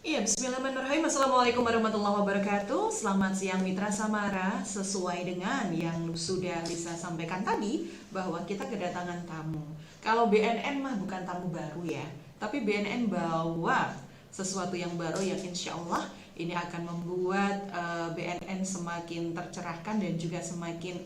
Iya, bismillahirrahmanirrahim. Assalamualaikum warahmatullahi wabarakatuh. Selamat siang Mitra Samara. Sesuai dengan yang sudah Lisa sampaikan tadi, bahwa kita kedatangan tamu. Kalau BNN mah bukan tamu baru ya, tapi BNN bawa sesuatu yang baru yang insya Allah ini akan membuat BNN semakin tercerahkan dan juga semakin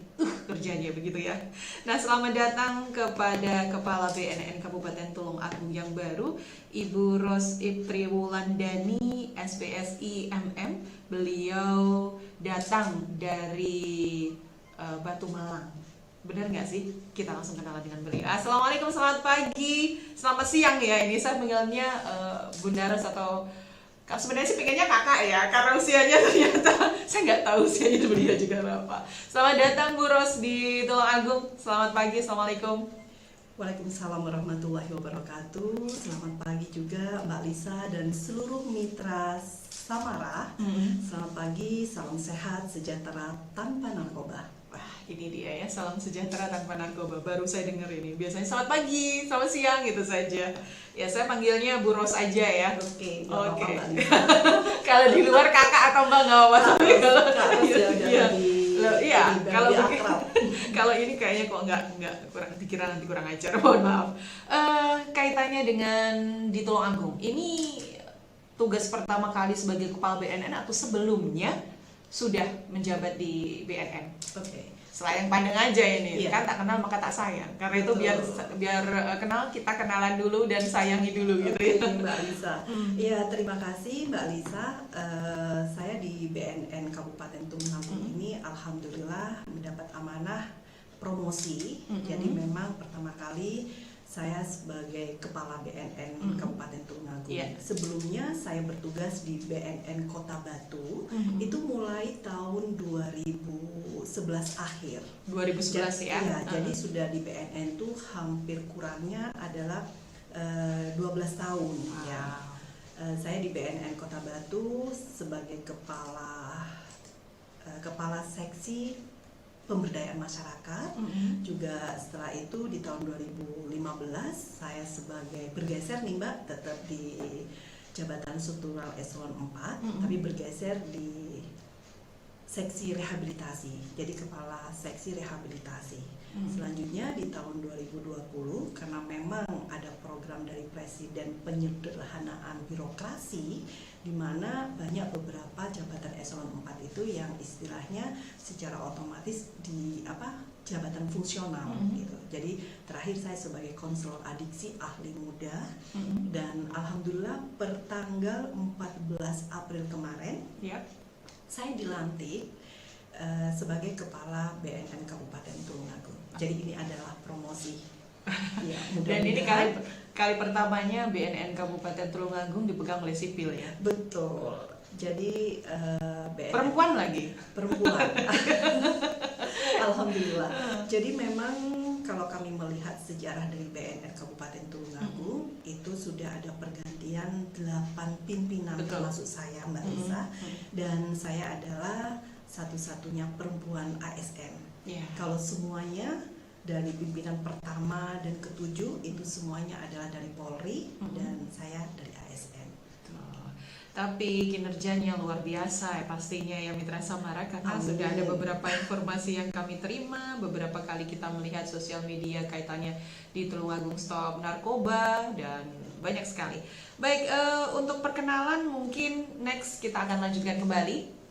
kerjanya begitu ya. Nah, selamat datang kepada Kepala BNN Kabupaten Tulung Agung yang baru, Ibu Ros Iptri Wulandani, SPSI MM. Beliau datang dari Batu Malang. Benar nggak sih? Kita langsung kenalan dengan beliau. Assalamualaikum, selamat pagi, selamat siang ya. Ini saya panggilnya Bunda Ros atau sebenarnya sih pengennya kakak ya, karena usianya ternyata saya nggak tahu usianya beliau juga berapa. Selamat datang Bu Ros di Tulung Agung. Selamat pagi, assalamualaikum. Waalaikumsalam warahmatullahi wabarakatuh. Selamat pagi juga Mbak Lisa dan seluruh mitra Samara. Selamat pagi, salam sehat, sejahtera tanpa narkoba. Wah, ini dia ya, salam sejahtera tanpa narkoba. Baru saya dengar ini. Biasanya selamat pagi, selamat siang gitu saja. Ya, saya panggilnya Bu Ros aja ya. Oke. Oke. Kalau di luar kakak atau mbak nggak apa-apa. Tapi kalau iya, kalau ini kayaknya kok nggak kurang dikira nanti kurang ajar. Mohon maaf. Kaitannya dengan di Tulung Agung. Ini tugas pertama kali sebagai kepala BNN atau sebelumnya sudah menjabat di BNN? Oke. Selain pandang aja ini, Iya. kan tak kenal maka tak sayang. Karena itu biar kenal, kita kenalan dulu dan sayangi dulu gitu ya. Mbak Lisa. Iya, terima kasih Mbak Lisa. Saya di BNN Kabupaten Tulung Agung ini alhamdulillah mendapat amanah promosi. Jadi memang pertama kali saya sebagai kepala BNN Kabupaten Tulung Agung. Yeah. Sebelumnya saya bertugas di BNN Kota Batu. Itu mulai tahun 2011 akhir. 2011 ya. Iya, jadi sudah di BNN tuh hampir kurangnya adalah 12 tahun ya. Saya di BNN Kota Batu sebagai kepala seksi pemberdayaan masyarakat. Juga setelah itu di tahun 2015 saya sebagai bergeser nih Mbak, tetap di jabatan struktural eselon 4, tapi bergeser di seksi rehabilitasi, jadi kepala seksi rehabilitasi. Selanjutnya di tahun 2020 karena memang ada program dari Presiden penyederhanaan birokrasi, di mana banyak beberapa jabatan eselon 4 itu yang istilahnya secara otomatis di jabatan fungsional gitu. Jadi terakhir saya sebagai konselor adiksi ahli muda, dan alhamdulillah per tanggal 14 April kemarin saya dilantik sebagai kepala BNN Kabupaten Tulung Agung. Jadi ini adalah promosi. Ya, Dan ini kali pertamanya BNN Kabupaten Tulung Agung dipegang oleh sipil ya. Betul. Jadi BNN Perempuan lagi. Perempuan. Alhamdulillah. Jadi memang kalau kami melihat sejarah dari BNN Kabupaten Tulung Agung, itu sudah ada pergantian 8 pimpinan. Betul. Termasuk saya Mbak Lisa, dan saya adalah satu-satunya perempuan ASN. Kalau semuanya dari pimpinan pertama dan ketujuh itu semuanya adalah dari Polri, dan saya dari ASN. Tapi kinerjanya luar biasa ya pastinya ya Mitra Samara, karena sudah ada beberapa informasi yang kami terima, beberapa kali kita melihat sosial media kaitannya di Tulung Agung Stop Narkoba, dan banyak sekali. Baik, untuk perkenalan mungkin next kita akan lanjutkan kembali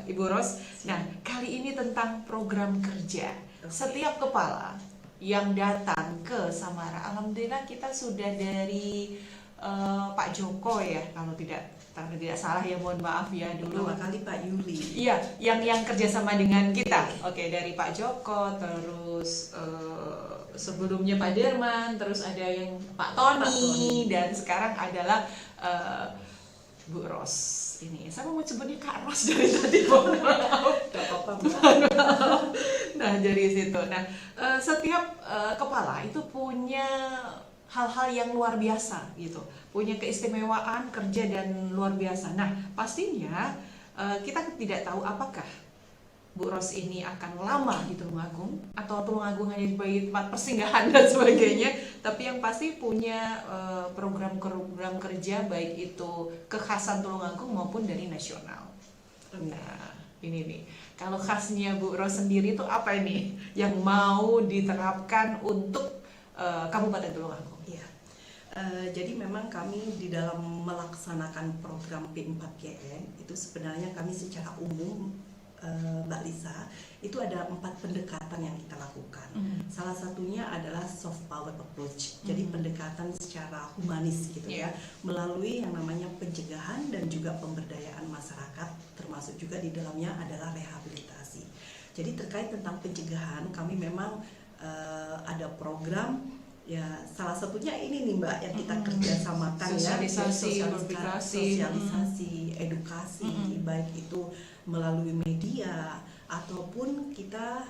Ibu Ros. Nah, kali ini tentang program kerja. Setiap kepala yang datang ke Samara, alhamdulillah kita sudah dari Pak Joko ya, kalau tidak salah ya, mohon maaf ya dulu. Pertama kali Pak Yuli. Iya, yang kerjasama dengan kita. Oke, dari Pak Joko, terus sebelumnya Pak Dirman, terus ada yang Pak Tony, dan sekarang adalah Bu Ros. Ini saya mau sebutnya Kak Ros dari tadi, mohon maaf. Nah, dari situ. Nah, setiap kepala itu punya hal-hal yang luar biasa gitu, punya keistimewaan kerja dan luar biasa. Nah, pastinya kita tidak tahu apakah Bu Ros ini akan lama di Tulungagung atau Tulungagung hanya sebagai tempat persinggahan dan sebagainya, tapi yang pasti punya program-program kerja baik itu kekhasan Tulungagung maupun dari nasional. Nah, ini nih, kalau khasnya Bu Ros sendiri itu apa ini yang mau diterapkan untuk Kabupaten Tulungagung? Iya. Jadi memang kami di dalam melaksanakan program P4GN itu sebenarnya kami secara umum, Mbak Lisa, itu ada 4 pendekatan yang kita lakukan. Salah satunya adalah soft power approach, jadi pendekatan secara humanis gitu ya, melalui yang namanya pencegahan dan juga pemberdayaan masyarakat, termasuk juga di dalamnya adalah rehabilitasi. Jadi terkait tentang pencegahan, kami memang ada program. Ya, salah satunya ini nih Mbak yang kita kerjasamakan sosialisasi, sosialisasi, edukasi, baik itu melalui media ataupun kita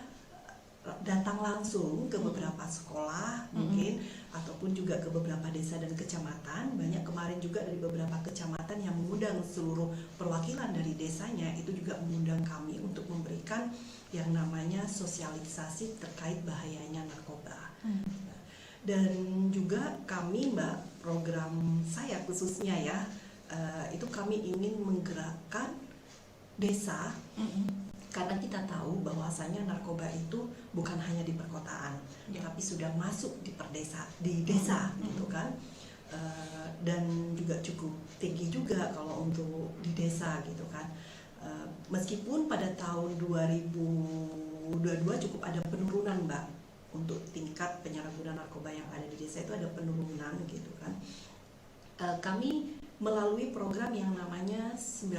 datang langsung ke beberapa sekolah mungkin, ataupun juga ke beberapa desa dan kecamatan. Banyak kemarin juga dari beberapa kecamatan yang mengundang seluruh perwakilan dari desanya, itu juga mengundang kami untuk memberikan yang namanya sosialisasi terkait bahayanya narkoba. Dan juga kami Mbak, program saya khususnya ya, itu kami ingin menggerakkan desa, karena kita tahu bahwasanya narkoba itu bukan hanya di perkotaan, tapi sudah masuk di desa gitu kan, dan juga cukup tinggi juga kalau untuk di desa gitu kan. Meskipun pada tahun 2022 cukup ada penurunan Mbak, untuk tingkat penyalahgunaan narkoba yang ada di desa itu ada penurunan gitu kan. Kami melalui program yang namanya 19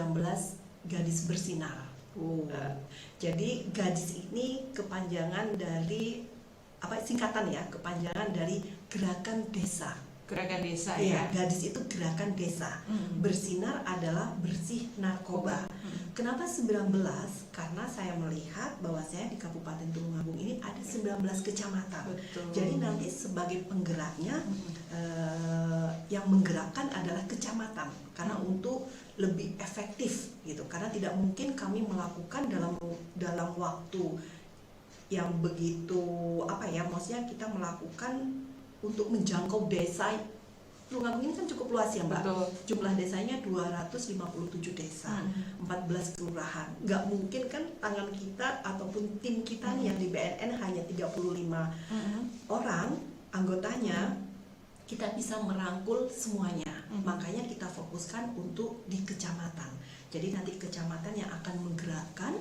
Gadis Bersinar. Jadi gadis ini kepanjangan dari singkatan ya, kepanjangan dari gerakan desa. Gerakan desa ya. Gadis itu gerakan desa. Bersinar adalah bersih narkoba. Kenapa 19? Karena saya melihat bahwasanya di Kabupaten Tulungagung ini ada 19 kecamatan. Betul. Jadi nanti sebagai penggeraknya yang menggerakkan adalah kecamatan, karena untuk lebih efektif gitu. Karena tidak mungkin kami melakukan dalam waktu yang begitu maksudnya kita melakukan untuk menjangkau desa. Tulungagung ini kan cukup luas ya Mbak. Betul. Jumlah desanya 257 desa, 14 kelurahan. Nggak mungkin kan tangan kita ataupun tim kita nih yang di BNN hanya 35 orang anggotanya, kita bisa merangkul semuanya. Makanya kita fokuskan untuk di kecamatan. Jadi nanti kecamatan yang akan menggerakkan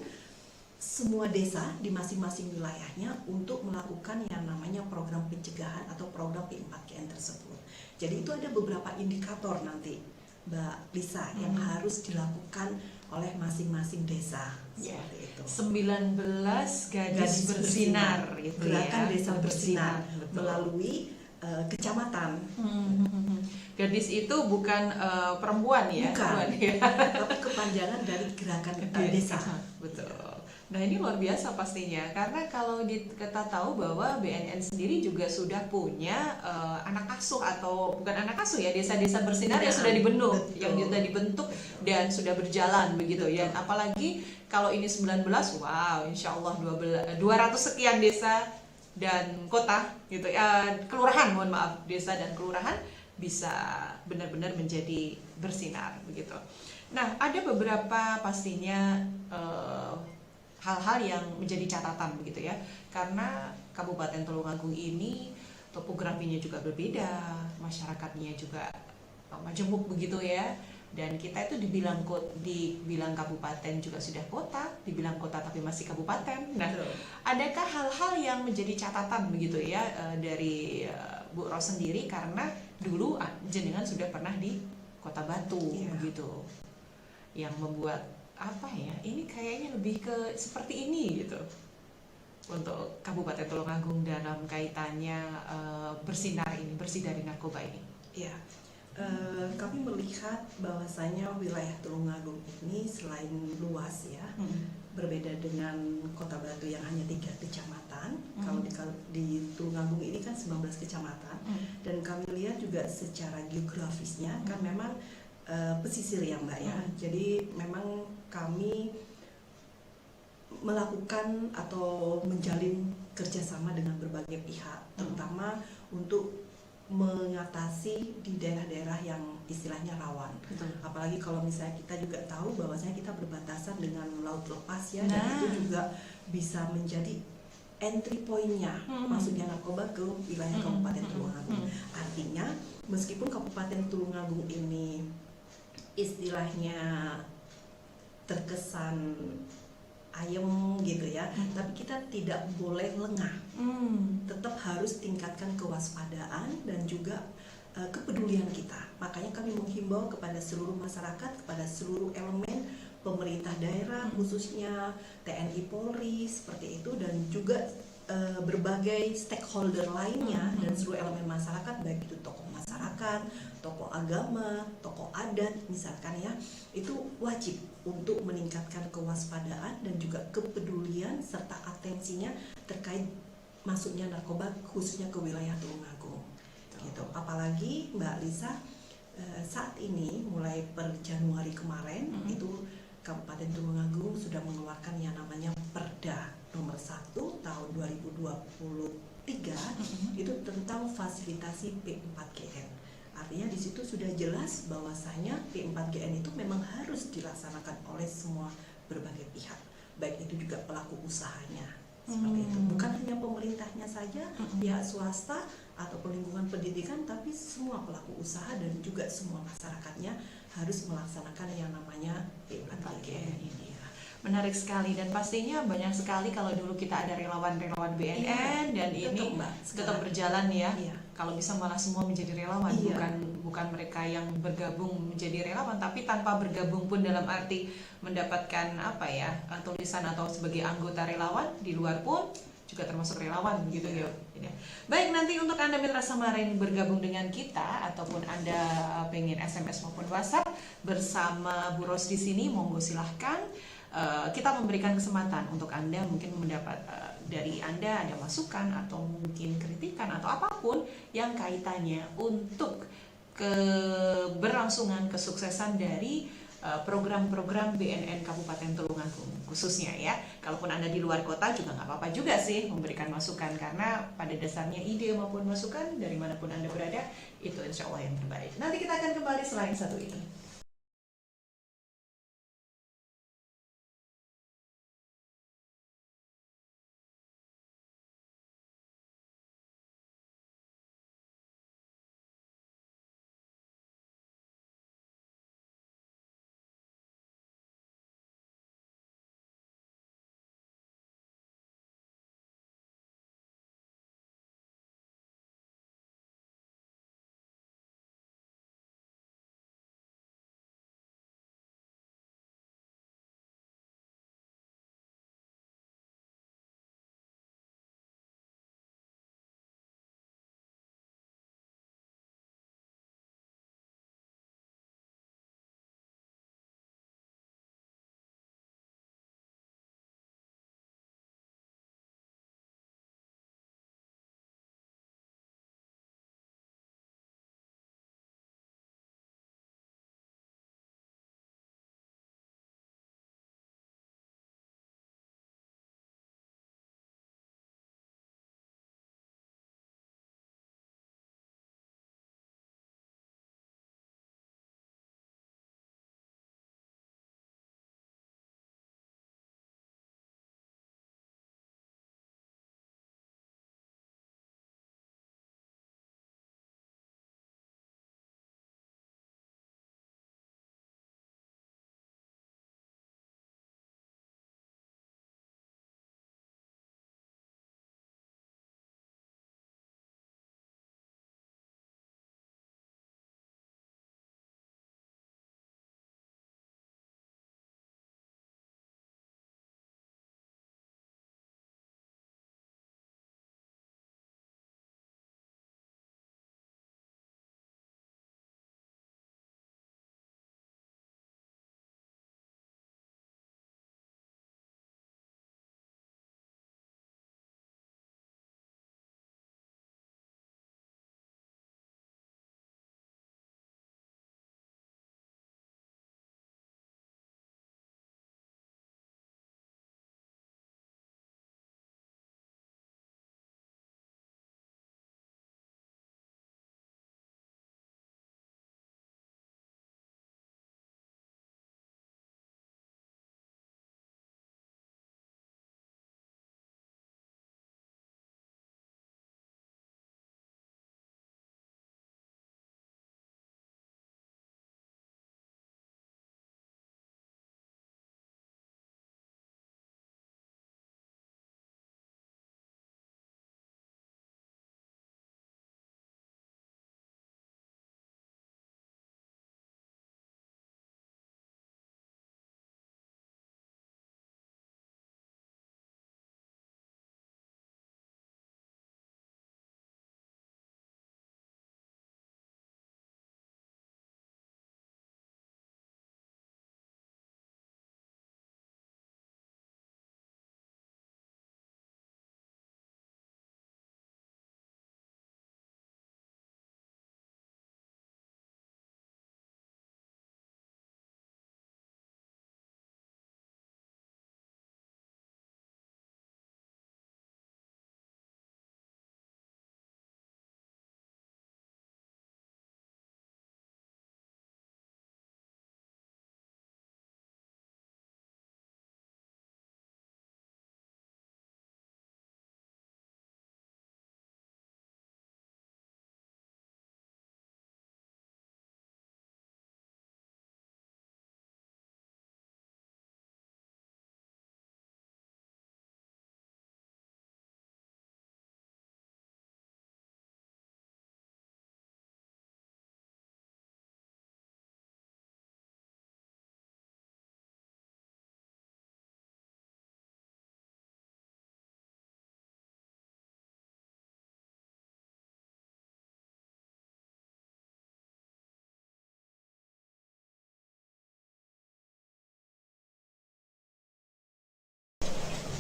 semua desa di masing-masing wilayahnya untuk melakukan yang namanya program pencegahan atau program P4GN tersebut. Jadi itu ada beberapa indikator nanti Mbak Lisa yang harus dilakukan oleh masing-masing desa. Seperti itu. 19 gadis bersinar gitu gerakan ya. desa bersinar Betul. melalui kecamatan. Gadis itu bukan perempuan ya, Bukan. Ya. Tapi kepanjangan dari gerakan desa. Betul. Nah ini luar biasa pastinya, karena kalau kita tahu bahwa BNN sendiri juga sudah punya anak asuh, atau bukan anak asuh ya, desa-desa bersinar yang sudah dibentuk, yang sudah dibentuk dan sudah berjalan begitu ya. Apalagi kalau ini 19, wow, insya Allah 200 sekian desa dan kota gitu ya, kelurahan, mohon maaf, desa dan kelurahan bisa benar-benar menjadi bersinar begitu. Nah ada beberapa pastinya hal-hal yang menjadi catatan begitu ya, karena Kabupaten Tulungagung ini topografinya juga berbeda, masyarakatnya juga majemuk begitu ya, dan kita itu dibilang kabupaten juga sudah kota, dibilang kota tapi masih kabupaten. Nah, adakah hal-hal yang menjadi catatan begitu ya dari Bu Ros sendiri, karena dulu jenengan sudah pernah di Kota Batu begitu, yang membuat ini kayaknya lebih ke seperti ini gitu untuk Kabupaten Tulungagung dalam kaitannya bersinar ini, bersih dari narkoba ini. Ya, kami melihat bahwasanya wilayah Tulungagung ini selain luas ya, berbeda dengan Kota Batu yang hanya 3 kecamatan. Kalau di Tulungagung ini kan 19 kecamatan, dan kami lihat juga secara geografisnya kan memang pesisir ya Mbak ya. Jadi memang kami melakukan atau menjalin kerjasama dengan berbagai pihak, terutama untuk mengatasi di daerah-daerah yang istilahnya rawan. Betul. Apalagi kalau misalnya kita juga tahu bahwasanya kita berbatasan dengan laut lepas ya, dan Nah. itu juga bisa menjadi entry point-nya masuknya narkoba ke wilayah Kabupaten Tulungagung. Artinya meskipun Kabupaten Tulungagung ini istilahnya terkesan ayem gitu ya, tapi kita tidak boleh lengah. Tetap harus tingkatkan kewaspadaan dan juga kepedulian kita. Makanya kami menghimbau kepada seluruh masyarakat, kepada seluruh elemen pemerintah daerah, khususnya TNI Polri seperti itu, dan juga berbagai stakeholder lainnya dan seluruh elemen masyarakat, baik itu tokoh masyarakat, tokoh agama, tokoh adat misalkan ya, itu wajib untuk meningkatkan kewaspadaan dan juga kepedulian serta atensinya terkait masuknya narkoba khususnya ke wilayah Tulungagung gitu. Apalagi Mbak Lisa, saat ini mulai per Januari kemarin itu Kabupaten Tulungagung sudah mengeluarkan yang namanya Perda nomor 1 tahun 2023 itu tentang fasilitasi P4GN. Artinya di situ sudah jelas bahwasanya P4GN itu memang harus dilaksanakan oleh semua berbagai pihak, baik itu juga pelaku usahanya seperti itu. Bukan hanya pemerintahnya saja, pihak swasta atau lingkungan pendidikan, tapi semua pelaku usaha dan juga semua masyarakatnya harus melaksanakan yang namanya P4GN ini. Menarik sekali, dan pastinya banyak sekali kalau dulu kita ada relawan-relawan BNN dan ini tetap berjalan ya. Kalau bisa malah semua menjadi relawan, bukan mereka yang bergabung menjadi relawan, tapi tanpa bergabung pun dalam arti mendapatkan tulisan atau sebagai anggota relawan di luar pun juga termasuk relawan gitu ya. Baik, nanti untuk Anda Mitra Samara yang bergabung dengan kita ataupun Anda pengen SMS maupun WhatsApp bersama Bu Ros di sini, monggo silahkan. Kita memberikan kesempatan untuk Anda mungkin mendapat dari Anda ada masukan atau mungkin kritikan atau apapun yang kaitannya untuk keberlangsungan kesuksesan dari program-program BNN Kabupaten Tulungagung khususnya ya. Kalaupun Anda di luar kota juga nggak apa-apa juga sih memberikan masukan, karena pada dasarnya ide maupun masukan dari manapun Anda berada itu insya Allah yang terbaik. Nanti kita akan kembali selain satu ini.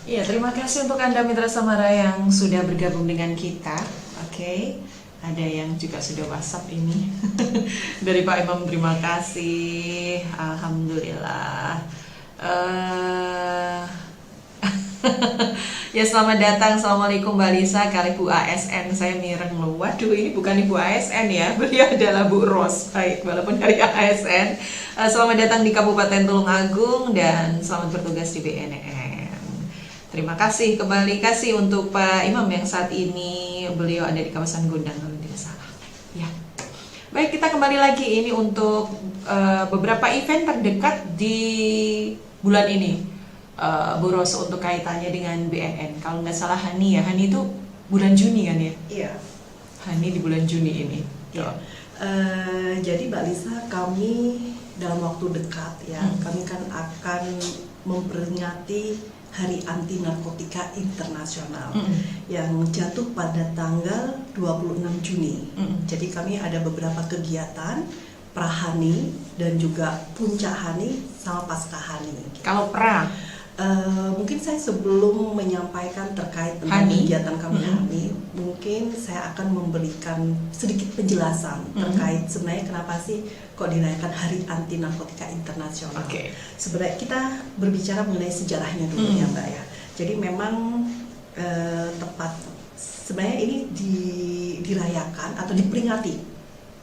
Iya, terima kasih untuk Anda Mitra Samara yang sudah bergabung dengan kita. Oke, ada yang juga sudah WhatsApp ini. Dari Pak Imam, terima kasih. Alhamdulillah. Ya, selamat datang. Assalamualaikum Mbak Lisa, kali Bu ASN. Saya mireng loh. Waduh, ini bukan Ibu ASN ya. Beliau adalah Bu Ros. Baik, walaupun dari ASN. Selamat datang di Kabupaten Tulungagung dan selamat bertugas di BNN. Terima kasih, kembali kasih untuk Pak Imam yang saat ini beliau ada di kawasan Gondang kalau tidak salah. Ya. Baik, kita kembali lagi ini untuk beberapa event terdekat di bulan ini. Bu Ros, untuk kaitannya dengan BNN. Kalau nggak salah Hani ya, Hani itu bulan Juni kan ya? Iya. Hani di bulan Juni ini. Iya. Jadi Mbak Lisa, kami dalam waktu dekat ya, kami kan akan memperingati Hari Anti Narkotika Internasional yang jatuh pada tanggal 26 Juni. Jadi kami ada beberapa kegiatan Prahani dan juga Puncak Hani sama Pasca Hani. Kalau pra, mungkin saya sebelum menyampaikan terkait tentang Hani, kegiatan kami Hani, mungkin saya akan memberikan sedikit penjelasan terkait sebenarnya kenapa sih kok dirayakan Hari Anti Narkotika Internasional. Oke. Sebenarnya kita berbicara mengenai sejarahnya dulu ya Mbak ya. Jadi memang tepat sebenarnya ini dirayakan atau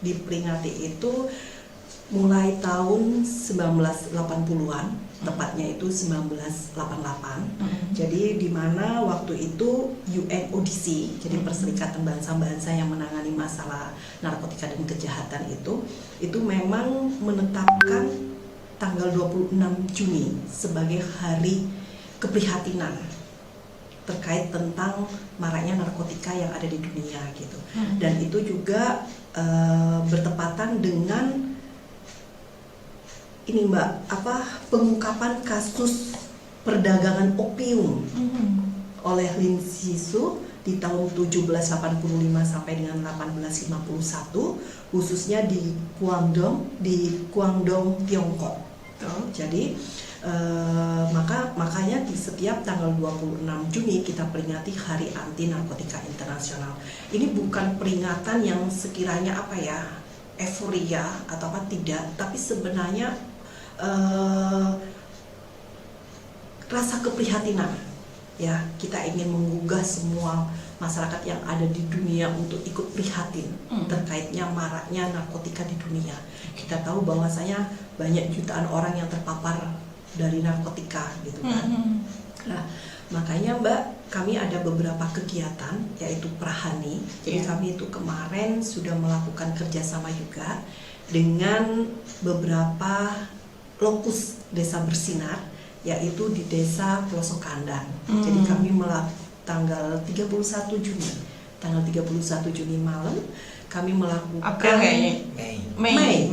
diperingati itu mulai tahun 1980-an, tepatnya itu 1988. Jadi di mana waktu itu UNODC, jadi Perserikatan Bangsa-Bangsa yang menangani masalah narkotika dan kejahatan itu memang menetapkan tanggal 26 Juni sebagai hari keprihatinan terkait tentang maraknya narkotika yang ada di dunia gitu. Dan itu juga bertepatan dengan ini Mbak, pengungkapan kasus perdagangan opium oleh Lin Sisu di tahun 1785 sampai dengan 1851, khususnya di Guangdong, Tiongkok. Jadi makanya di setiap tanggal 26 Juni kita peringati Hari Anti Narkotika Internasional. Ini bukan peringatan yang sekiranya euforia atau tidak, tapi sebenarnya rasa keprihatinan ya, kita ingin menggugah semua masyarakat yang ada di dunia untuk ikut prihatin terkaitnya maraknya narkotika di dunia. Kita tahu bahwasanya banyak jutaan orang yang terpapar dari narkotika gitu kan. Nah, makanya Mbak, kami ada beberapa kegiatan yaitu Prahani. Jadi kami itu kemarin sudah melakukan kerjasama juga dengan beberapa lokus desa bersinar, yaitu di desa Pelosok Kandang. Jadi kami tanggal 31 Juni malam kami melakukan Mei.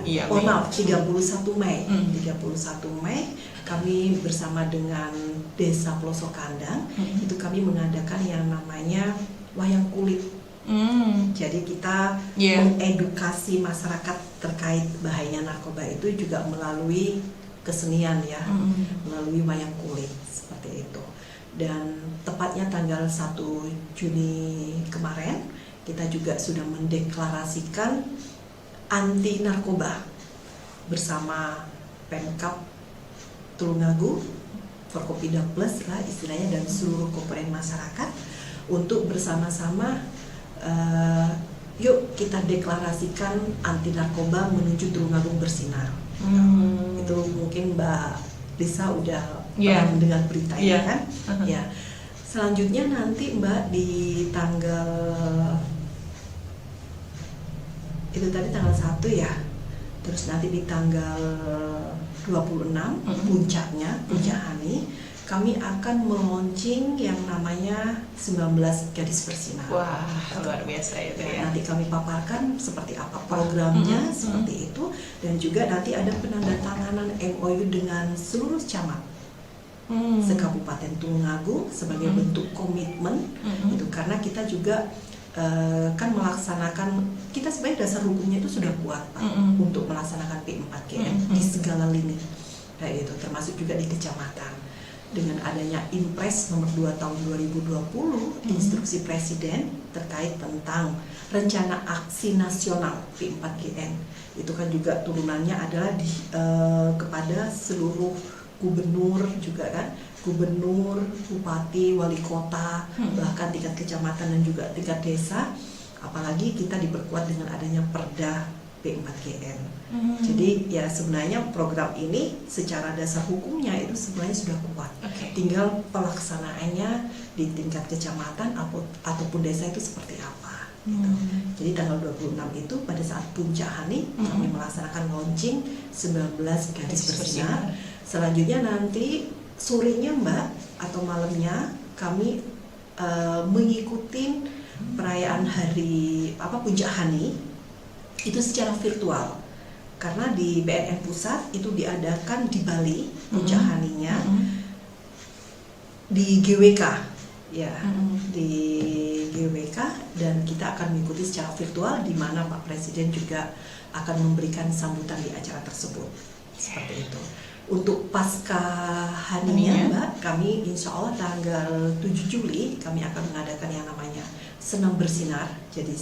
Ya, maaf, 31 Mei. 31 Mei kami bersama dengan desa Pelosok Kandang itu kami mengadakan yang namanya wayang kulit. Jadi kita mengedukasi masyarakat terkait bahayanya narkoba itu juga melalui kesenian ya, melalui wayang kulit seperti itu. Dan tepatnya tanggal 1 Juni kemarin kita juga sudah mendeklarasikan anti narkoba bersama Pemkab Tulungagung, Forkopimda Plus lah istilahnya, dan seluruh komponen masyarakat untuk bersama-sama yuk kita deklarasikan anti narkoba menuju Tulungagung bersinar. Itu mungkin Mbak Lisa udah pernah mendengar berita ini kan? Ya. Selanjutnya nanti Mbak di tanggal itu tadi tanggal 1 ya. Terus nanti di tanggal 26 puncaknya, Puncak Hani, kami akan melaunching yang namanya 19 Gadis Bersinar. Wah, luar biasa itu ya. Nanti kami paparkan seperti apa programnya, seperti itu, dan juga nanti ada penandatanganan MOU dengan seluruh camat se-Kabupaten Tulungagung sebagai bentuk komitmen itu, karena kita juga kan melaksanakan, kita sebenarnya dasar hukumnya itu sudah kuat Pak untuk melaksanakan P4GM di segala lini kayak gitu, termasuk juga di kecamatan. dengan adanya Impres nomor 2 tahun 2020, instruksi Presiden terkait tentang rencana aksi nasional P4GN. Itu kan juga turunannya adalah kepada seluruh gubernur juga kan, gubernur, bupati, wali kota, bahkan tingkat kecamatan dan juga tingkat desa. Apalagi kita diperkuat dengan adanya Perda P4GN. Jadi ya sebenarnya program ini secara dasar hukumnya itu sebenarnya sudah kuat. Tinggal pelaksanaannya di tingkat kecamatan ataupun desa itu seperti apa. Gitu. Jadi tanggal 26 itu pada saat puncak Hani kami melaksanakan launching 19 garis bersinar. Selanjutnya nanti sorenya Mbak atau malamnya kami mengikuti perayaan hari puncak Hani itu secara virtual. Karena di BNN Pusat itu diadakan di Bali puncak Haninya di GWK ya, di GWK, dan kita akan mengikuti secara virtual di mana Pak Presiden juga akan memberikan sambutan di acara tersebut. Seperti itu. Untuk pasca Haninya Mbak, kami insya Allah tanggal 7 Juli kami akan mengadakan yang namanya Senam Bersinar. Jadi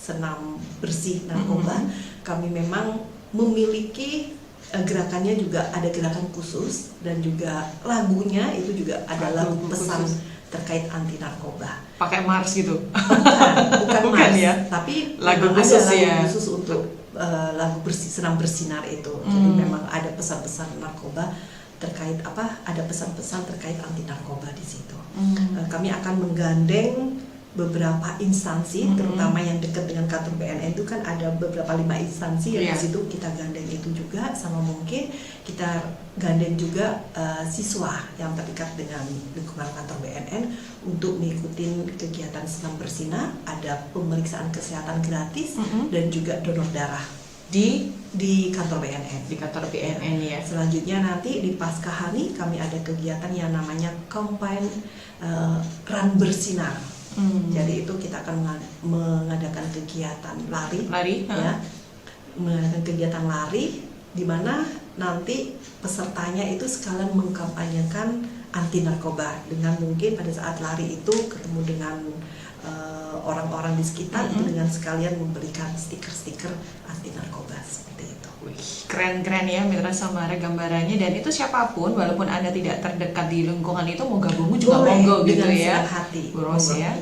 senam bersih narkoba. Kami memang memiliki gerakannya juga ada gerakan khusus, dan juga lagunya itu juga ada lagu pesan terkait anti narkoba. Pakai mars gitu? Bukan Bukan mars, ya? tapi lagu ada khusus lagu ya. khusus untuk lagu bersih senam bersinar itu. Jadi memang ada pesan-pesan narkoba terkait ada pesan-pesan terkait anti narkoba di situ. Kami akan menggandeng beberapa instansi, terutama yang dekat dengan kantor BNN itu kan ada beberapa 5 instansi yang di situ kita gandeng itu juga, sama mungkin kita gandeng juga siswa yang terdekat dengan lingkungan kantor BNN untuk mengikuti kegiatan senam bersinar. Ada pemeriksaan kesehatan gratis dan juga donor darah di kantor BNN. Di kantor BNN ya. Selanjutnya nanti di pasca Hani kami ada kegiatan yang namanya campaign Run Bersinar. Jadi itu kita akan mengadakan kegiatan lari ya, mengadakan kegiatan lari di mana nanti pesertanya itu sekalian mengkampanyekan anti narkoba, dengan mungkin pada saat lari itu ketemu dengan orang-orang di sekitar itu dengan sekalian memberikan stiker-stiker anti narkoba seperti itu. Wih, keren-keren ya Mitra Samara gambarannya, dan itu siapapun walaupun Anda tidak terdekat di lingkungan itu mau gabung juga monggo gitu ya. Dengan hati. Bu Ros ya.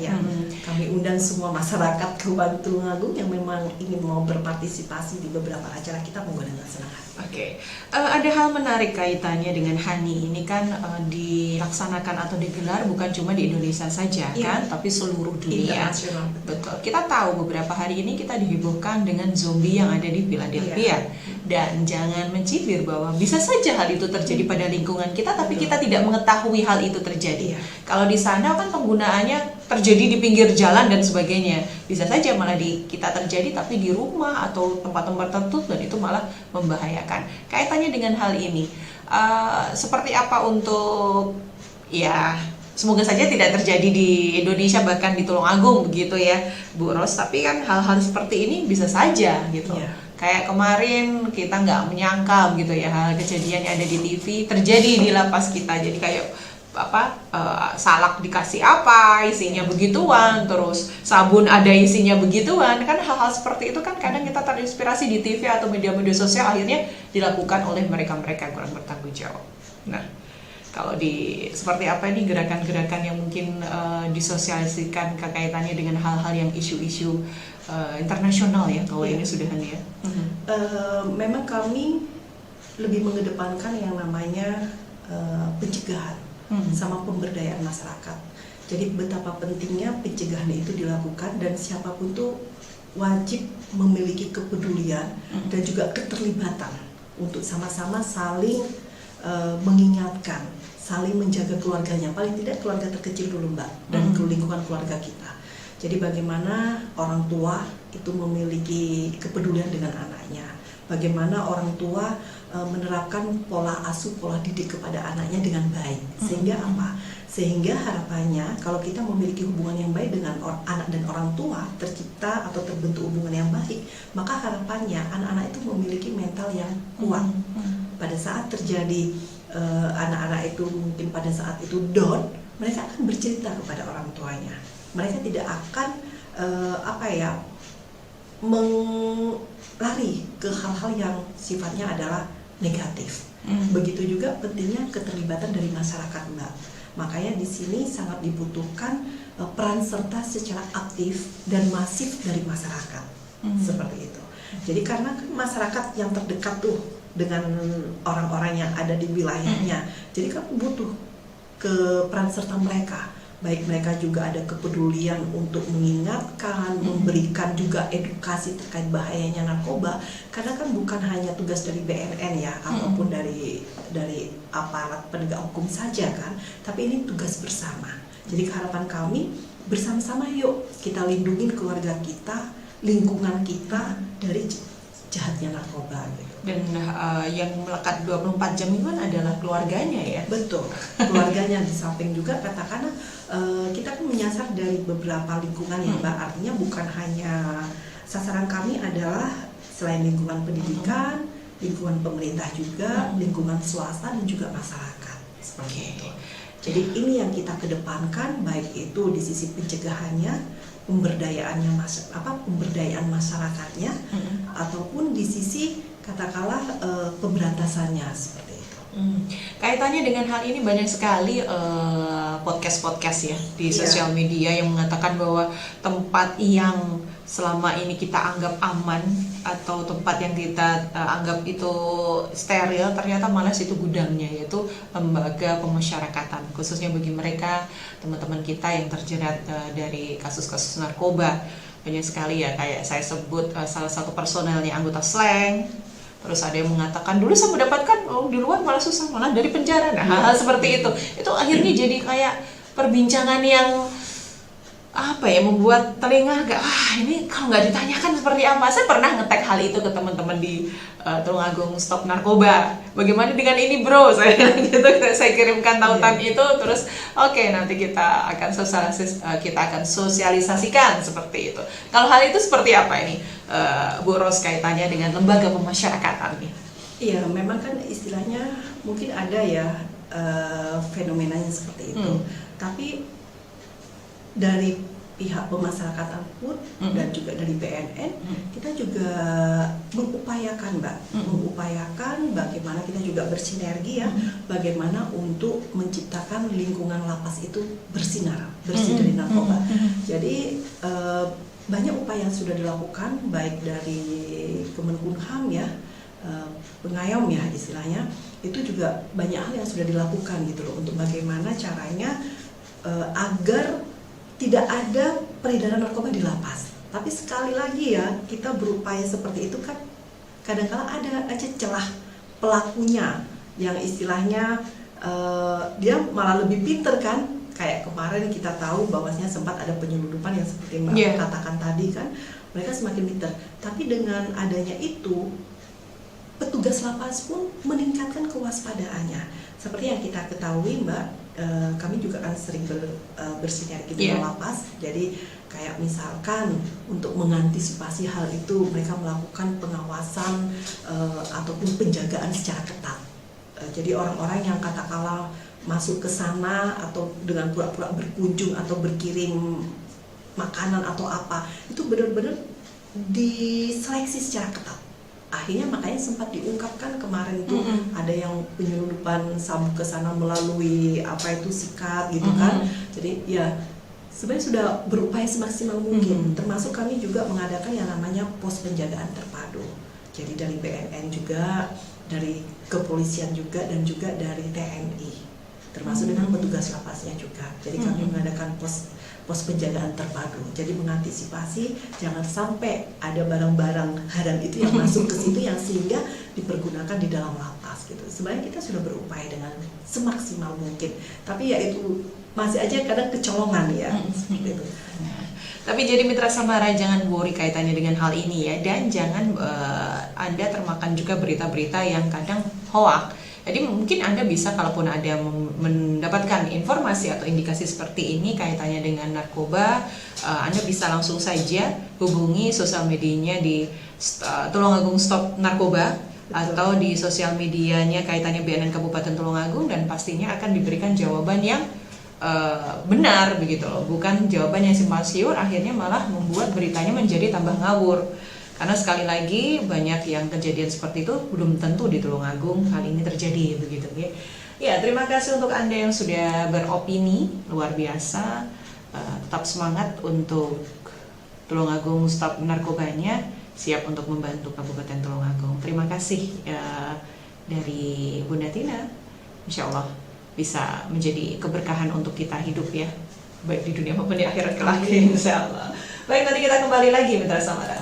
Kami undang semua masyarakat Kabupaten Tulungagung yang memang ingin mau berpartisipasi di beberapa acara kita, monggo dengan senang hati. Oke. Ada hal menarik kaitannya dengan Hani ini kan dilaksanakan atau digelar bukan cuma di Indonesia saja kan, tapi seluruh dunia. Internasional. Betul. Kita tahu beberapa hari ini kita dihebohkan dengan zombie yang ada di Philadelphia. Dan jangan mencibir bahwa bisa saja hal itu terjadi pada lingkungan kita, tapi kita tidak mengetahui hal itu terjadi. Kalau di sana kan penggunaannya terjadi di pinggir jalan dan sebagainya. Bisa saja malah di kita terjadi tapi di rumah atau tempat-tempat tertutup, dan itu malah membahayakan. Kaitannya dengan hal ini, seperti apa untuk semoga saja tidak terjadi di Indonesia, bahkan di Tulungagung begitu ya Bu Ros. Tapi kan hal-hal seperti ini bisa saja gitu. Kayak kemarin kita nggak menyangka gitu ya, hal kejadian yang ada di TV terjadi di lapas kita. Jadi kayak salak dikasih isinya begituan, terus sabun ada isinya begituan. Kan hal-hal seperti itu kan kadang kita terinspirasi di TV atau media-media sosial, akhirnya dilakukan oleh mereka-mereka yang kurang bertanggung jawab. Nah, kalau seperti apa ini gerakan-gerakan yang mungkin disosialisasikan kaitannya dengan hal-hal yang isu-isu internasional ya, kalau ini sudah ya. Memang kami lebih mengedepankan yang namanya pencegahan sama pemberdayaan masyarakat. Jadi betapa pentingnya pencegahan itu dilakukan, dan siapapun tuh wajib memiliki kepedulian dan juga keterlibatan untuk sama-sama saling mengingatkan, saling menjaga keluarganya, paling tidak keluarga terkecil dulu Mbak, dan lingkungan keluarga kita. Jadi bagaimana orang tua itu memiliki kepedulian dengan anaknya, bagaimana orang tua menerapkan pola asuh, pola didik kepada anaknya dengan baik. Sehingga apa? Sehingga harapannya kalau kita memiliki hubungan yang baik dengan anak dan orang tua, tercipta atau terbentuk hubungan yang baik, maka harapannya anak-anak itu memiliki mental yang kuat. Pada saat terjadi anak-anak itu mungkin pada saat itu down, mereka akan bercerita kepada orang tuanya. Mereka tidak akan lari ke hal-hal yang sifatnya adalah negatif. Begitu juga pentingnya keterlibatan dari masyarakat, Mbak. Makanya di sini sangat dibutuhkan peran serta secara aktif dan masif dari masyarakat. Seperti itu. Jadi karena kan masyarakat yang terdekat tuh dengan orang-orang yang ada di wilayahnya, jadi kan butuh ke peran serta mereka. Baik mereka juga ada kepedulian untuk mengingatkan, memberikan juga edukasi terkait bahayanya narkoba. Karena kan bukan hanya tugas dari BNN ya, ataupun dari aparat penegak hukum saja kan, tapi ini tugas bersama. Jadi harapan kami bersama-sama yuk kita lindungi keluarga kita, lingkungan kita dari jahatnya narkoba gitu. Dan yang melekat 24 jam itu kan adalah keluarganya ya. Betul, keluarganya. Di samping juga katakanlah kita kan menyasar dari beberapa lingkungan ya Mbak. Artinya bukan hanya sasaran kami adalah selain lingkungan pendidikan, lingkungan pemerintah juga, lingkungan swasta dan juga masyarakat. Seperti itu. Jadi ini yang kita kedepankan, baik itu di sisi pencegahannya, pemberdayaan masyarakatnya, ataupun di sisi katakanlah pemberantasannya seperti itu. Kaitannya dengan hal ini banyak sekali podcast ya di sosial media yang mengatakan bahwa tempat yang selama ini kita anggap aman atau tempat yang kita anggap itu steril, ternyata malah itu gudangnya, yaitu lembaga pemasyarakatan, khususnya bagi mereka teman-teman kita yang terjerat dari kasus-kasus narkoba. Banyak sekali ya, kayak saya sebut salah satu personelnya anggota Slang. Terus ada yang mengatakan dulu saya mendapatkan di luar malah susah, malah dari penjara. Nah, hal-hal seperti itu akhirnya jadi kayak perbincangan yang membuat telinga agak ini kalau nggak ditanyakan seperti apa. Saya pernah nge-tag hal itu ke teman-teman di Tulungagung Stop Narkoba. Bagaimana dengan ini bro? Saya bilang gitu, saya kirimkan tautan itu, terus oke, nanti kita akan sosialisasikan seperti itu. Kalau hal itu seperti apa ini, Bu Ros, kaitannya dengan lembaga pemasyarakatan nih? Iya, memang kan istilahnya mungkin ada ya fenomenanya seperti itu. Tapi dari pihak pemasyarakatan pun dan juga dari BNN, kita juga mengupayakan Mbak, mengupayakan bagaimana kita juga bersinergi ya, bagaimana untuk menciptakan lingkungan lapas itu bersih dari narkoba. Jadi banyak upaya yang sudah dilakukan, baik dari Kemenkumham ya, pengayom ya istilahnya, itu juga banyak hal yang sudah dilakukan gitu loh, untuk bagaimana caranya agar tidak ada peredaran narkoba di lapas. Tapi sekali lagi ya, kita berupaya seperti itu kan kadang-kala ada aja celah pelakunya yang istilahnya dia malah lebih pinter kan. Kayak kemarin kita tahu bahwasanya sempat ada penyelundupan yang seperti Mbak katakan tadi kan, mereka semakin pinter. Tapi dengan adanya itu, petugas lapas pun meningkatkan kewaspadaannya. Seperti yang kita ketahui Mbak, kami juga kan sering bersinergi dengan lapas. Jadi kayak misalkan untuk mengantisipasi hal itu, mereka melakukan pengawasan ataupun penjagaan secara ketat. Jadi orang-orang yang katakanlah masuk ke sana atau dengan pura-pura berkunjung atau berkirim makanan atau apa, itu benar-benar diseleksi secara ketat. Akhirnya makanya sempat diungkapkan kemarin itu ada yang penyelundupan sabu ke sana melalui sikat gitu kan. Jadi ya sebenarnya sudah berupaya semaksimal mungkin. Termasuk kami juga mengadakan yang namanya pos penjagaan terpadu. Jadi dari BNN juga, dari kepolisian juga, dan juga dari TNI, termasuk dengan petugas lapasnya juga. Jadi kami mengadakan pos penjagaan terpadu. Jadi mengantisipasi jangan sampai ada barang-barang haram itu yang masuk ke situ yang sehingga dipergunakan di dalam lapas gitu. Sebenarnya kita sudah berupaya dengan semaksimal mungkin. Tapi ya itu masih aja kadang kecolongan ya. Seperti itu. Tapi jadi Mitra Samara jangan worry kaitannya dengan hal ini ya, dan jangan Anda termakan juga berita-berita yang kadang hoak. Jadi mungkin Anda bisa, kalaupun ada mendapatkan informasi atau indikasi seperti ini kaitannya dengan narkoba, Anda bisa langsung saja hubungi sosial medianya di Tulungagung Stop Narkoba, atau di sosial medianya kaitannya BNN Kabupaten Tulungagung, dan pastinya akan diberikan jawaban yang benar begitu loh, bukan jawaban yang simpang siur akhirnya malah membuat beritanya menjadi tambah ngawur. Karena sekali lagi banyak yang kejadian seperti itu belum tentu di Tulungagung kali ini terjadi begitu ya. Ya, terima kasih untuk Anda yang sudah beropini, luar biasa. Tetap semangat untuk Tulungagung stop narkobanya, siap untuk membantu Kabupaten Tulungagung. Terima kasih dari Bunda Tina. Insya Allah bisa menjadi keberkahan untuk kita hidup ya, baik di dunia maupun di akhirat kelak, insya Allah. Baik, nanti kita kembali lagi Mitra Samara.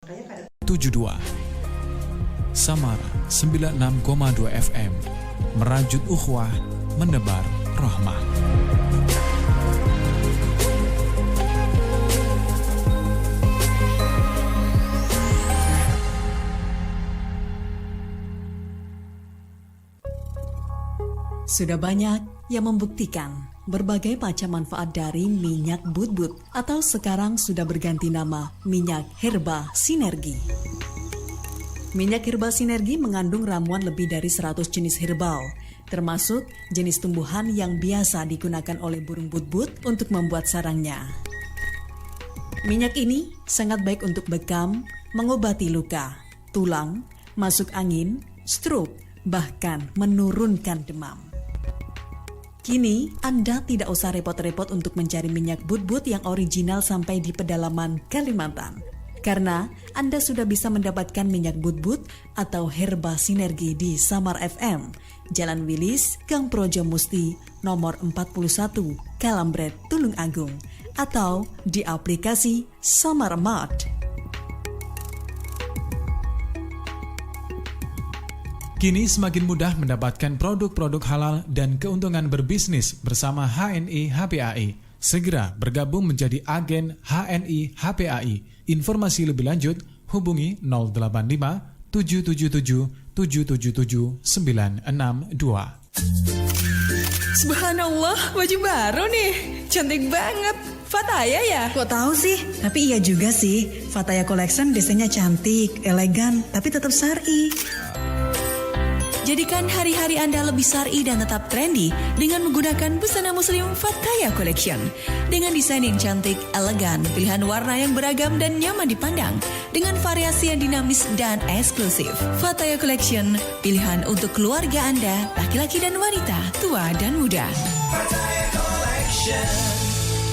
Makanya 72 Samara 96,2 FM merajut ukhuwah, menebar rahmah. Sudah banyak yang membuktikan berbagai macam manfaat dari minyak butbut atau sekarang sudah berganti nama minyak herba sinergi. Minyak herba sinergi mengandung ramuan lebih dari 100 jenis herbal, termasuk jenis tumbuhan yang biasa digunakan oleh burung butbut untuk membuat sarangnya. Minyak ini sangat baik untuk bekam, mengobati luka, tulang, masuk angin, stroke, bahkan menurunkan demam. Kini, Anda tidak usah repot-repot untuk mencari minyak butbut yang original sampai di pedalaman Kalimantan. Karena Anda sudah bisa mendapatkan minyak butbut atau herba sinergi di Samar FM, Jalan Wilis, Gang Projo Musti, nomor 41, Kalambret, Tulung Agung, atau di aplikasi Samar Mart. Kini semakin mudah mendapatkan produk-produk halal dan keuntungan berbisnis bersama HNI HPAI. Segera bergabung menjadi agen HNI HPAI. Informasi lebih lanjut hubungi 085 777 777 962. Subhanallah, baju baru nih. Cantik banget. Fataya ya? Kok tahu sih? Tapi iya juga sih. Fataya Collection desainnya cantik, elegan, tapi tetap syar'i. Jadikan hari-hari Anda lebih syar'i dan tetap trendy dengan menggunakan busana muslim Fataya Collection. Dengan desain yang cantik, elegan, pilihan warna yang beragam dan nyaman dipandang, dengan variasi yang dinamis dan eksklusif. Fataya Collection, pilihan untuk keluarga Anda, laki-laki dan wanita, tua dan muda.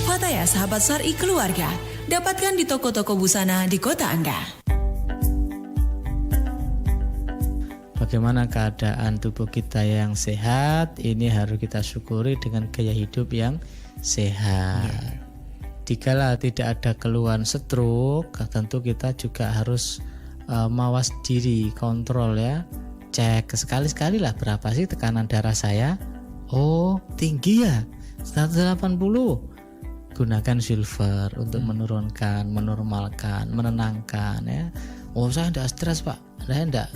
Fataya sahabat Syar'i keluarga, dapatkan di toko-toko busana di kota Anda. Bagaimana keadaan tubuh kita yang sehat, ini harus kita syukuri dengan gaya hidup yang sehat. Dikala tidak ada keluhan stroke, tentu kita juga harus mawas diri, kontrol ya. Cek sekali-sekali lah berapa sih tekanan darah saya. Oh tinggi ya, 180. Gunakan silver untuk menurunkan, menormalkan, menenangkan ya. Oh saya tidak stres pak, saya tidak.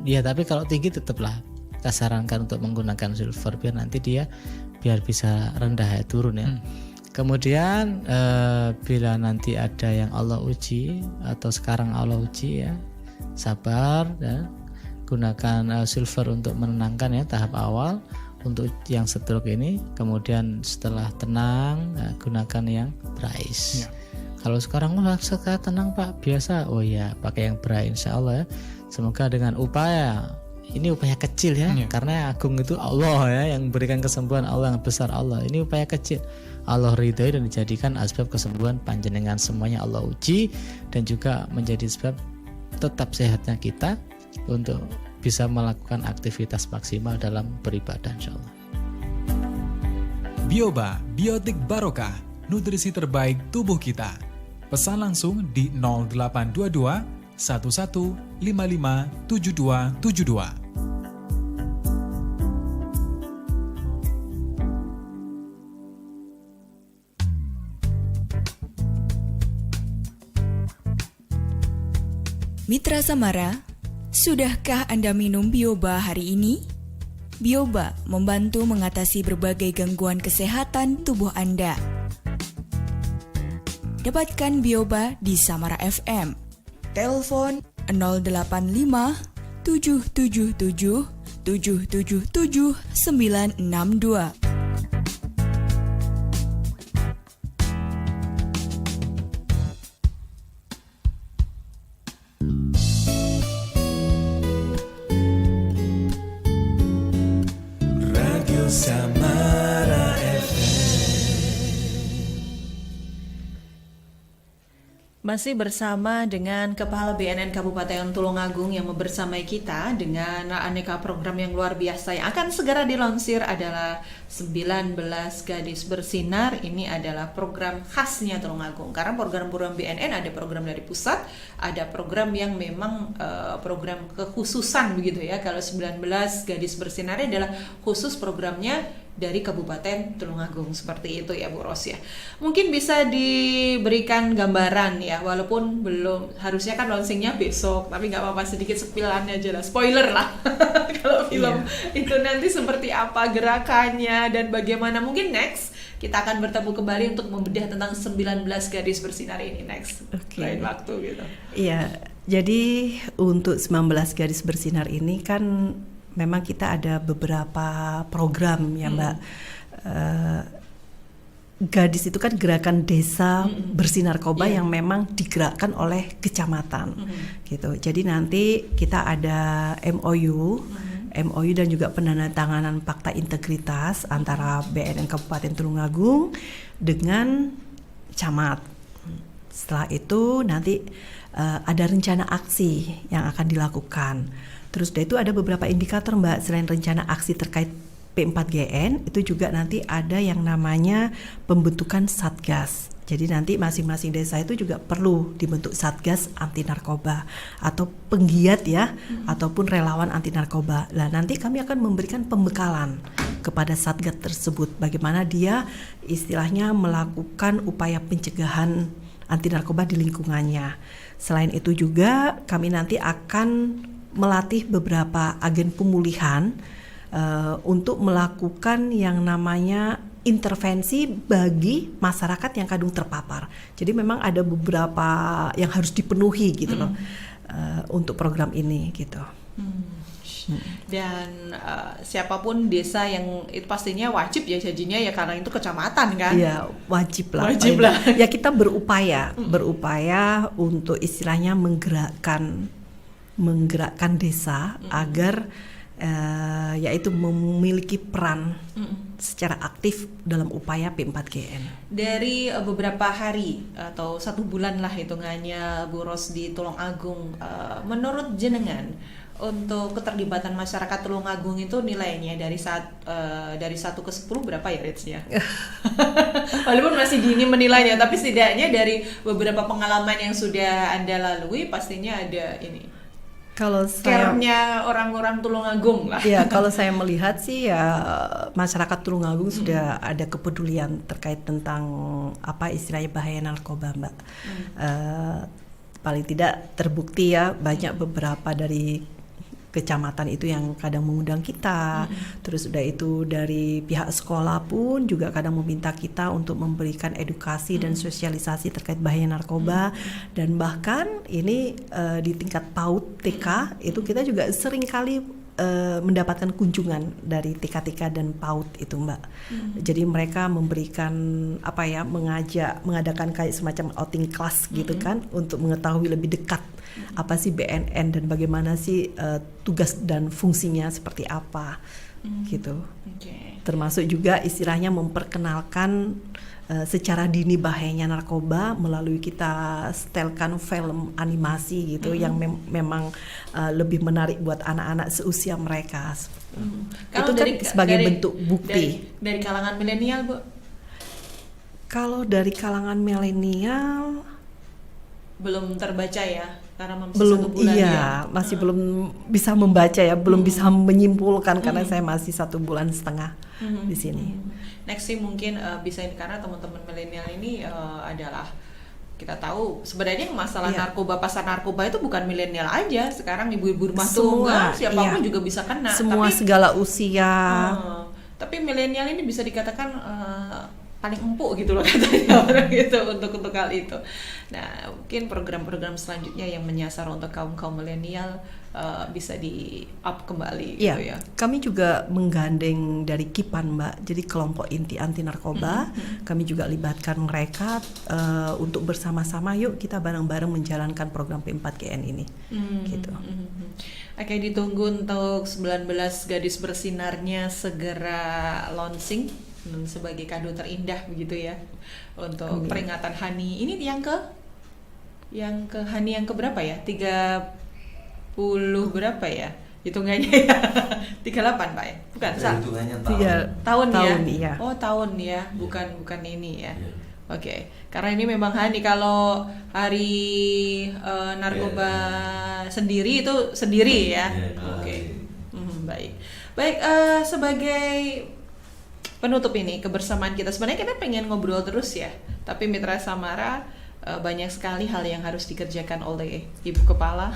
Ya tapi kalau tinggi tetaplah kita sarankan untuk menggunakan silver biar nanti dia bisa rendah ya, turun ya. Kemudian bila nanti ada yang Allah uji atau sekarang Allah uji ya, sabar ya. Gunakan silver untuk menenangkan ya tahap awal untuk yang stroke ini. Kemudian setelah tenang gunakan yang Brais. Kalau sekarang saya tenang pak biasa, oh ya pakai yang Brais insya Allah ya. Semoga dengan upaya, ini upaya kecil ya, karena agung itu Allah ya, yang berikan kesembuhan Allah yang besar Allah. Ini upaya kecil, Allah ridhoi dan dijadikan asbab kesembuhan panjenengan semuanya Allah uji, dan juga menjadi sebab tetap sehatnya kita untuk bisa melakukan aktivitas maksimal dalam beribadah insya Allah. Bioba, biotik barokah, nutrisi terbaik tubuh kita. Pesan langsung di 0822 1155 7272. Mitra Samara, sudahkah Anda minum Bioba hari ini? Bioba membantu mengatasi berbagai gangguan kesehatan tubuh Anda. Dapatkan Bioba di Samara FM. Telepon 085 777 777 962. Radio Samara Masih bersama dengan Kepala BNN Kabupaten Tulungagung yang membersamai kita dengan aneka program yang luar biasa yang akan segera dilansir adalah 19 Gadis Bersinar. Ini adalah program khasnya Tulungagung karena program-program BNN ada program dari pusat, ada program yang memang program kekhususan begitu ya. Kalau 19 Gadis Bersinar adalah khusus programnya dari Kabupaten Tulungagung, seperti itu ya Bu Ros ya. Mungkin bisa diberikan gambaran ya, walaupun belum, harusnya kan launchingnya besok, tapi nggak apa-apa, sedikit sepilannya aja lah, spoiler lah. Kalau film itu nanti seperti apa gerakannya dan bagaimana. Mungkin next kita akan bertemu kembali untuk membedah tentang 19 Gadis Bersinar ini next, lain waktu gitu. Iya, jadi untuk 19 Gadis Bersinar ini kan memang kita ada beberapa program ya Mbak. Gadis itu kan gerakan desa bersih narkoba yang memang digerakkan oleh kecamatan gitu. Jadi nanti kita ada MOU dan juga penandatanganan fakta integritas antara BNN Kabupaten Tulungagung dengan camat. Setelah itu nanti ada rencana aksi yang akan dilakukan. Terus dari itu ada beberapa indikator Mbak, selain rencana aksi terkait P4GN, itu juga nanti ada yang namanya pembentukan satgas. Jadi nanti masing-masing desa itu juga perlu dibentuk satgas anti narkoba atau penggiat ya, ataupun relawan anti narkoba. Nah nanti kami akan memberikan pembekalan kepada satgas tersebut, bagaimana dia istilahnya melakukan upaya pencegahan anti narkoba di lingkungannya. Selain itu juga kami nanti akan melatih beberapa agen pemulihan untuk melakukan yang namanya intervensi bagi masyarakat yang kadung terpapar. Jadi memang ada beberapa yang harus dipenuhi gitu loh untuk program ini gitu. Dan siapapun desa yang itu pastinya wajib ya janjinya ya, karena itu kecamatan kan. Iya, wajib lah. Wajib lah. Ya kita berupaya untuk istilahnya menggerakkan desa agar yaitu memiliki peran secara aktif dalam upaya P4GN. Dari beberapa hari atau 1 bulan lah hitungannya Bu Ros di Tulungagung, menurut jenengan untuk keterlibatan masyarakat Tulungagung itu nilainya dari 1 ke 10 berapa ya rates-nya? Walaupun masih dini menilainya, tapi setidaknya dari beberapa pengalaman yang sudah Anda lalui pastinya ada ini. Kalau saya Care-nya orang-orang Tulungagung lah. ya, kalau saya melihat sih ya masyarakat Tulungagung sudah ada kepedulian terkait tentang apa istilahnya bahaya narkoba, Mbak. Paling tidak terbukti ya banyak beberapa dari kecamatan itu yang kadang mengundang kita, terus udah itu dari pihak sekolah pun juga kadang meminta kita untuk memberikan edukasi dan sosialisasi terkait bahaya narkoba, dan bahkan ini di tingkat PAUD TK itu kita juga sering kali mendapatkan kunjungan dari TK-TK dan PAUD itu, Mbak. Jadi mereka memberikan mengadakan kayak semacam outing class gitu kan, untuk mengetahui lebih dekat apa sih BNN dan bagaimana sih tugas dan fungsinya seperti apa gitu. Termasuk juga istilahnya memperkenalkan secara dini bahayanya narkoba melalui kita setelkan film animasi gitu yang memang lebih menarik buat anak-anak seusia mereka. Itu kan sebagai bentuk bukti. Dari kalangan milenial, Bu? Kalau dari kalangan milenial belum terbaca ya, karena masih belum 1 bulan ya. Masih belum bisa membaca ya, belum bisa menyimpulkan karena saya masih 1,5 bulan di sini. Next sih mungkin bisa ini karena teman-teman milenial ini adalah kita tahu sebenarnya masalah narkoba, pasar narkoba itu bukan milenial aja, sekarang ibu-ibu rumah tangga siapapun juga bisa kena. Semua segala usia. Tapi milenial ini bisa dikatakan paling empuk gitu loh katanya orang gitu untuk hal itu. Nah, mungkin program-program selanjutnya yang menyasar untuk kaum milenial bisa di up kembali gitu ya. Kami juga menggandeng dari KIPAN, Mbak. Jadi kelompok inti anti narkoba, kami juga libatkan mereka untuk bersama-sama yuk kita bareng-bareng menjalankan program P4GN ini. Gitu. Oke, ditunggu untuk 19 gadis bersinarnya segera launching sebagai kado terindah begitu ya untuk peringatan HANI ini yang ke HANI yang ke berapa ya? 30 berapa ya? Hitungannya ya. 38 Pak ya? Bukan, hitungannya tahun ya? Iya. Oh, tahun ya, bukan ini ya. Oke, karena ini memang HANI, kalau hari narkoba sendiri itu sendiri ya. Oke. Baik, sebagai penutup ini kebersamaan kita, sebenarnya kita pengen ngobrol terus ya, tapi Mitra Samara banyak sekali hal yang harus dikerjakan oleh Ibu Kepala.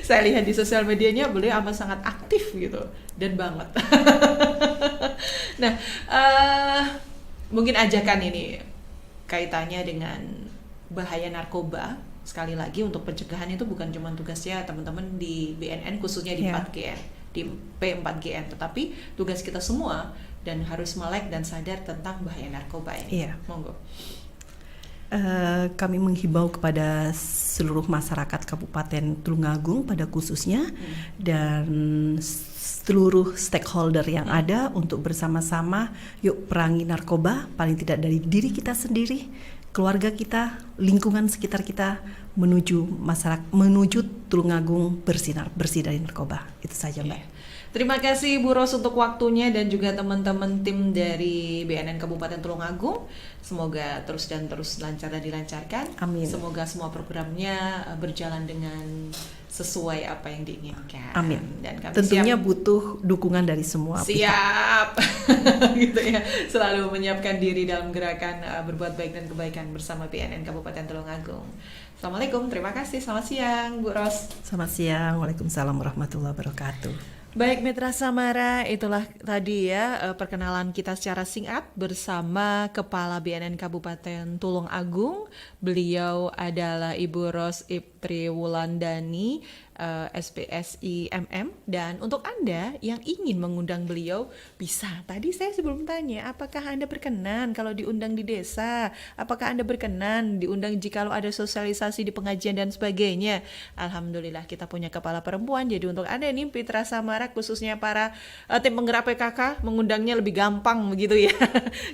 Saya lihat di sosial medianya beliau amat sangat aktif gitu dan banget. Nah, mungkin ajakan ini kaitannya dengan bahaya narkoba. Sekali lagi untuk pencegahan itu bukan cuma tugasnya teman-teman di BNN khususnya di 4GN, di P4GN, tetapi tugas kita semua dan harus melek dan sadar tentang bahaya narkoba ini. Monggo. Kami menghimbau kepada seluruh masyarakat Kabupaten Tulungagung pada khususnya dan seluruh stakeholder yang ada untuk bersama-sama yuk perangi narkoba, paling tidak dari diri kita sendiri, keluarga kita, lingkungan sekitar kita, menuju masyarakat, menuju Tulungagung bersinar bersih dari narkoba. Itu saja, Mbak. Terima kasih Bu Ros untuk waktunya dan juga teman-teman tim dari BNN Kabupaten Tulungagung. Semoga terus lancar dan dilancarkan. Amin. Semoga semua programnya berjalan dengan sesuai apa yang diinginkan. Amin. Dan kami tentunya butuh dukungan dari semua pihak. Gitu ya. Selalu menyiapkan diri dalam gerakan berbuat baik dan kebaikan bersama BNN Kabupaten Tulungagung. Assalamualaikum, terima kasih. Selamat siang Bu Ros. Selamat siang. Waalaikumsalam warahmatullahi wabarakatuh. Baik Mitra Samara, itulah tadi ya perkenalan kita secara singkat bersama Kepala BNN Kabupaten Tulungagung. Beliau adalah Ibu Ros Ipri Wulandani SPSIMM. Dan untuk Anda yang ingin mengundang beliau, bisa. Tadi saya sebelum tanya, apakah Anda berkenan kalau diundang di desa? Apakah Anda berkenan diundang jikalau ada sosialisasi di pengajian dan sebagainya? Alhamdulillah kita punya kepala perempuan. Jadi untuk Anda nih Mitra Samara, khususnya para tim penggerak PKK, mengundangnya lebih gampang begitu ya.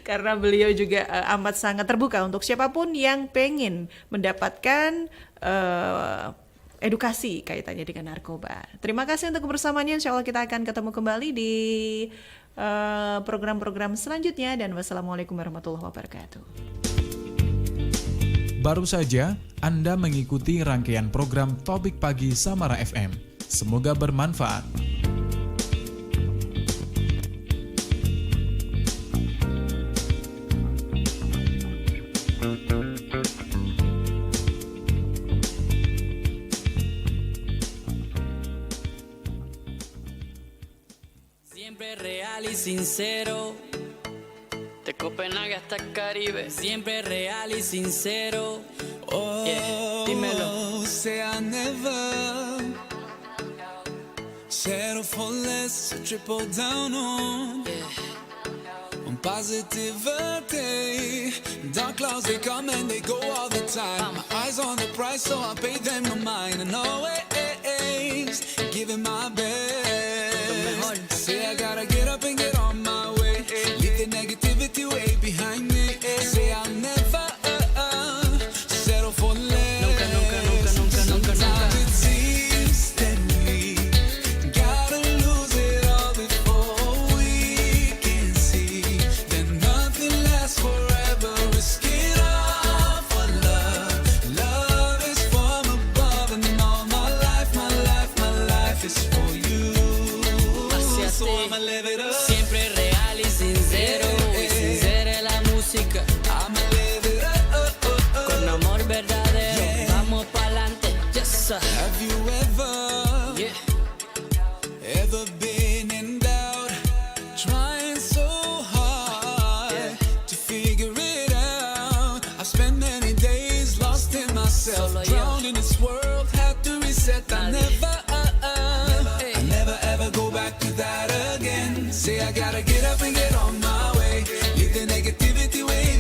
Karena beliau juga amat sangat terbuka untuk siapapun yang pengen mendapatkan edukasi kaitannya dengan narkoba. Terima kasih untuk kebersamaannya. Insya Allah kita akan ketemu kembali di program-program selanjutnya. Dan wassalamualaikum warahmatullahi wabarakatuh. Baru saja Anda mengikuti rangkaian program Topik Pagi Samara FM. Semoga bermanfaat. Siempre real y sincero, de Copenhague hasta Caribe. Siempre real y sincero. Oh, yeah, dímelo. Say I never settle for less, so triple down on positivity. Dark clouds, they come and they go all the time. My eyes on the prize, so I pay them no mind. And always giving my best. Say I gotta get up and get on my way. Leave the negativity way behind me. Say I'll never settle for less. Nunca, nunca, nunca, nunca, nunca, Sometimes nunca. it seems that we gotta lose it all before we can see that nothing lasts forever. Risk it all for love. Love is from above, and all my life, my life, my life is for you. Hacia So ti. I'ma live it up. Siempre real y sincero. Y sincera es la música. I'ma live it up. Con amor verdadero. Vamos pa'lante. Yes, sir. Have you ever been in doubt, trying so hard to figure it out? I've spent many days lost in myself, Solo yo. drowned in this world, had to reset. I never ever go back to that again. Say I gotta get up and get on my way, leave the negativity way